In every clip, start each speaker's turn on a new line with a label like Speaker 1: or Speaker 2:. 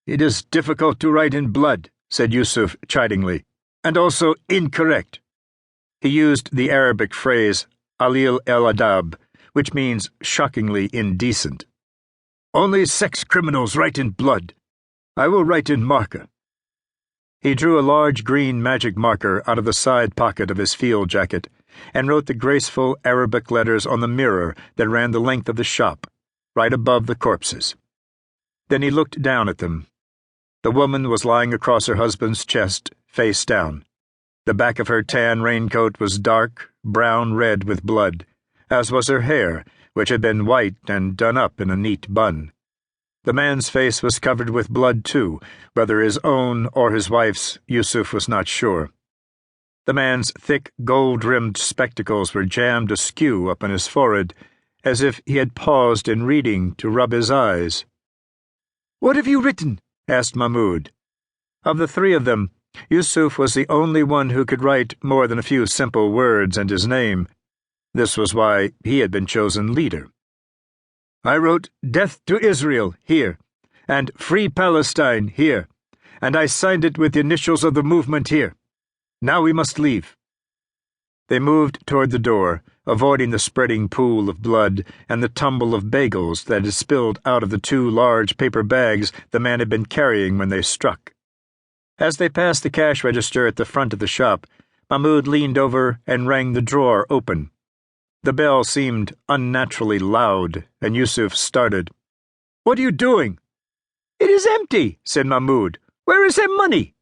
Speaker 1: "It is difficult to write in blood," said Yusuf chidingly, "and also incorrect." He used the Arabic phrase alil el-adab, which means shockingly indecent. "Only sex criminals write in blood. I will write in marker." He drew a large green magic marker out of the side pocket of his field jacket and wrote the graceful Arabic letters on the mirror that ran the length of the shop, right above the corpses. Then he looked down at them. The woman was lying across her husband's chest, face down. The back of her tan raincoat was dark, brown-red with blood, as was her hair, which had been white and done up in a neat bun. The man's face was covered with blood, too, whether his own or his wife's, Yusuf was not sure. The man's thick, gold-rimmed spectacles were jammed askew up on his forehead, as if he had paused in reading to rub his eyes. "What have you written?" asked Mahmoud. Of the three of them, Yusuf was the only one who could write more than a few simple words and his name. This was why he had been chosen leader. "I wrote 'Death to Israel' here, and 'Free Palestine' here, and I signed it with the initials of the movement here. Now we must leave." They moved toward the door, avoiding the spreading pool of blood and the tumble of bagels that had spilled out of the two large paper bags the man had been carrying when they struck. As they passed the cash register at the front of the shop, Mahmoud leaned over and rang the drawer open. The bell seemed unnaturally loud, and Yusuf started. "What are you doing?" "It is empty," said Mahmoud. "Where is their money?"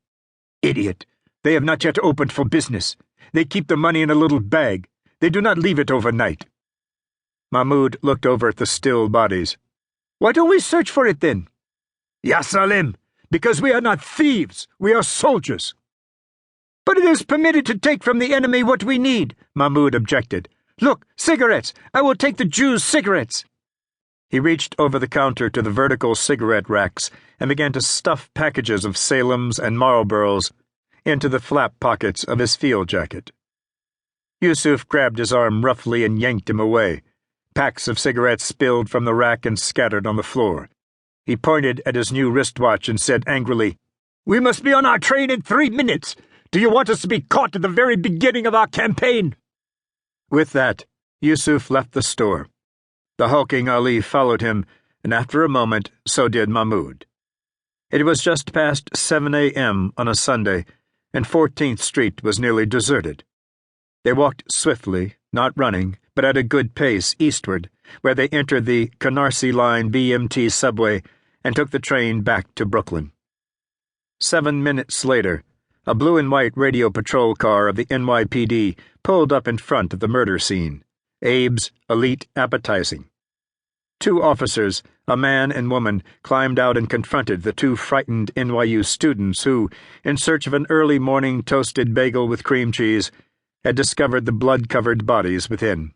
Speaker 1: "Idiot! They have not yet opened for business. They keep the money in a little bag. They do not leave it overnight." Mahmoud looked over at the still bodies. "Why don't we search for it then?" "Ya Salim, because we are not thieves. We are soldiers." "But it is permitted to take from the enemy what we need," Mahmoud objected. "Look, cigarettes! I will take the Jews' cigarettes." He reached over the counter to the vertical cigarette racks and began to stuff packages of Salems and Marlboros into the flap pockets of his field jacket. Yusuf grabbed his arm roughly and yanked him away. Packs of cigarettes spilled from the rack and scattered on the floor. He pointed at his new wristwatch and said angrily, "We must be on our train in 3 minutes. Do you want us to be caught at the very beginning of our campaign?" With that, Yusuf left the store. The hulking Ali followed him, and after a moment, so did Mahmoud. It was just past 7 a.m. on a Sunday, and 14th Street was nearly deserted. They walked swiftly, not running, but at a good pace eastward, where they entered the Canarsie Line BMT subway and took the train back to Brooklyn. 7 minutes later, a blue and white radio patrol car of the NYPD pulled up in front of the murder scene, Abe's elite appetizing. 2 officers, a man and woman, climbed out and confronted the 2 frightened NYU students who, in search of an early morning toasted bagel with cream cheese, had discovered the blood-covered bodies within.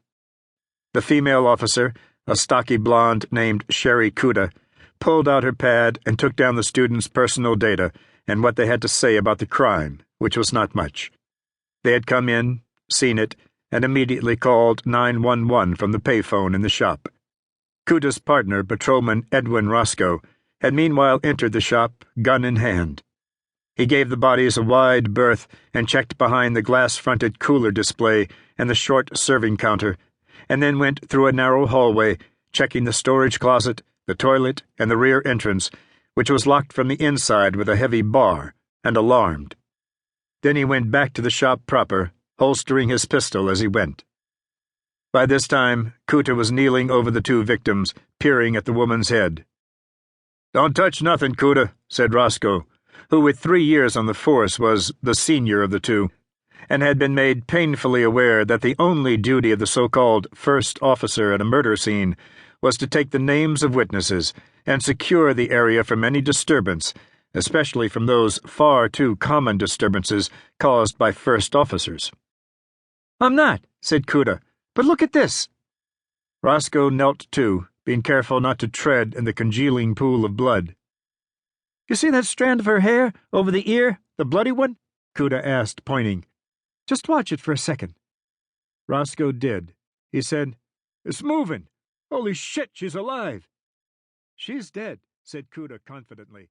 Speaker 1: The female officer, a stocky blonde named Sherry Kuda, pulled out her pad and took down the students' personal data and what they had to say about the crime, which was not much. They had come in, seen it, and immediately called 911 from the payphone in the shop. Kuda's partner, patrolman Edwin Roscoe, had meanwhile entered the shop, gun in hand. He gave the bodies a wide berth and checked behind the glass-fronted cooler display and the short serving counter, and then went through a narrow hallway, checking the storage closet, the toilet, and the rear entrance, which was locked from the inside with a heavy bar, and alarmed. Then he went back to the shop proper, holstering his pistol as he went. By this time, Kuta was kneeling over the 2 victims, peering at the woman's head. "Don't touch nothing, Kuta," said Roscoe, who with 3 years on the force was the senior of the 2, and had been made painfully aware that the only duty of the so-called first officer at a murder scene was to take the names of witnesses and secure the area from any disturbance, especially from those far too common disturbances caused by first officers. "I'm not," said Kuta, "but look at this." Roscoe knelt too, being careful not to tread in the congealing pool of blood. "You see that strand of her hair over the ear, the bloody one?" Kuta asked, pointing. "Just watch it for a second." Roscoe did. He said, "It's moving. Holy shit, she's alive." "She's dead," said Kuta confidently.